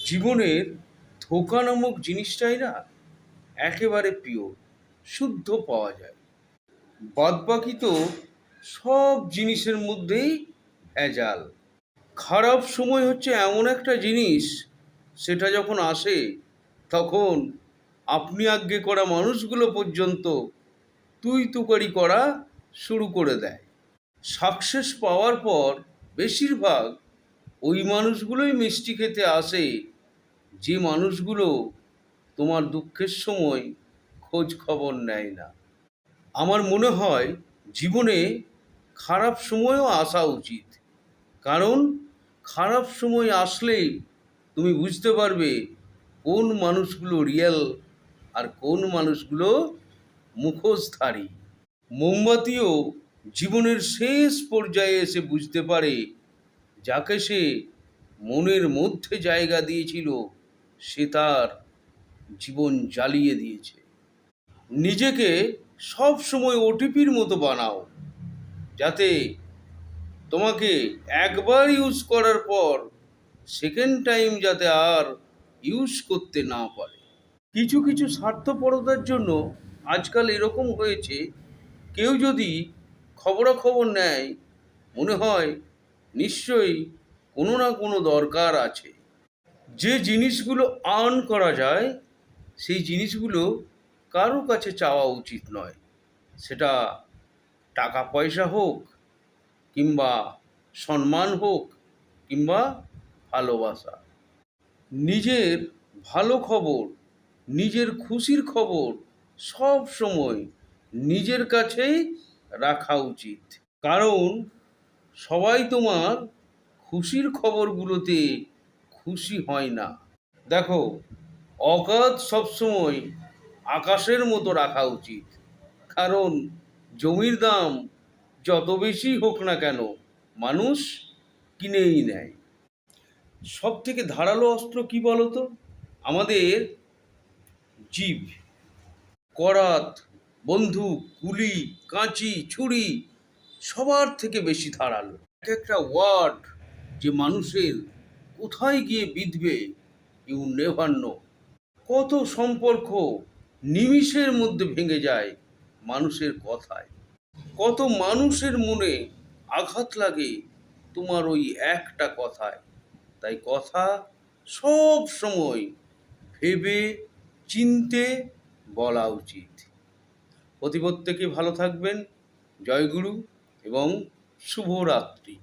জীবনের ধোঁকা নামক জিনিসটাই না একেবারে পিওর, শুদ্ধ পাওয়া যায়। বাদবাকি তো সব জিনিসের মধ্যেই ভেজাল। খারাপ সময় হচ্ছে এমন একটা জিনিস, সেটা যখন আসে তখন আপনি আজ্ঞে করা মানুষগুলো পর্যন্ত তুই তুকারি করা শুরু করে দেয়। সাকসেস পাওয়ার পর বেশিরভাগ ওই মানুষগুলোই মিষ্টি খেতে আসে, যে মানুষগুলো তোমার দুঃখের সময় খোঁজ খবর নেয় না। আমার মনে হয় জীবনে খারাপ সময়ও আসা উচিত, কারণ খারাপ সময় আসলেই তুমি বুঝতে পারবে কোন মানুষগুলো রিয়েল আর কোন মানুষগুলো মুখোশধারী। মোমবাতিও জীবনের শেষ পর্যায়ে এসে বুঝতে পারে যাকে সে মনের মধ্যে জায়গা দিয়েছিল সে তার জীবন জ্বালিয়ে দিয়েছে। নিজেকে সব সময় ওটিপির মতো বানাও, যাতে তোমাকে একবার ইউজ করার পর সেকেন্ড টাইম যাতে আর ইউজ করতে না পারে। কিছু কিছু স্বার্থপরতার জন্য আজকাল এরকম হয়েছে, কেউ যদি খবরাখবর নেয় মনে হয় নিশ্চয়ই কোনো না কোনো দরকার আছে। যে জিনিসগুলো আর্ন করা যায় সেই জিনিসগুলো কারো কাছে চাওয়া উচিত নয়, সেটা টাকা পয়সা হোক কিংবা সম্মান হোক কিংবা ভালোবাসা। নিজের ভালো খবর, নিজের খুশির খবর সব সময় নিজের কাছেই রাখা উচিত, কারণ সবাই তোমার খুশির খবরগুলোতে খুশি হয় না। দেখো, অগাধ সবসময় আকাশের মতো রাখা উচিত, কারণ জমির দাম যত বেশি হোক না কেন মানুষ কিনেই নেয়। সব থেকে ধারালো অস্ত্র কি বলতো? আমাদের জিভ। করাত, বন্দুক, গুলি, কাঁচি, ছুরি সবার থেকে বেশি ধারালো। এক একটা ওয়ার্ড যে মানুষের কোথায় গিয়ে বিঁধবে ইউ নেভার নো। কত সম্পর্ক নিমিষের মধ্যে ভেঙে যায় মানুষের কথায়। কত মানুষের মনে আঘাত লাগে তোমার ওই একটা কথায়। তাই কথা সব সময় ভেবে চিনতে বলা উচিত। প্রত্যেকে ভালো থাকবেন। জয়গুরু এবং শুভরাত্রি।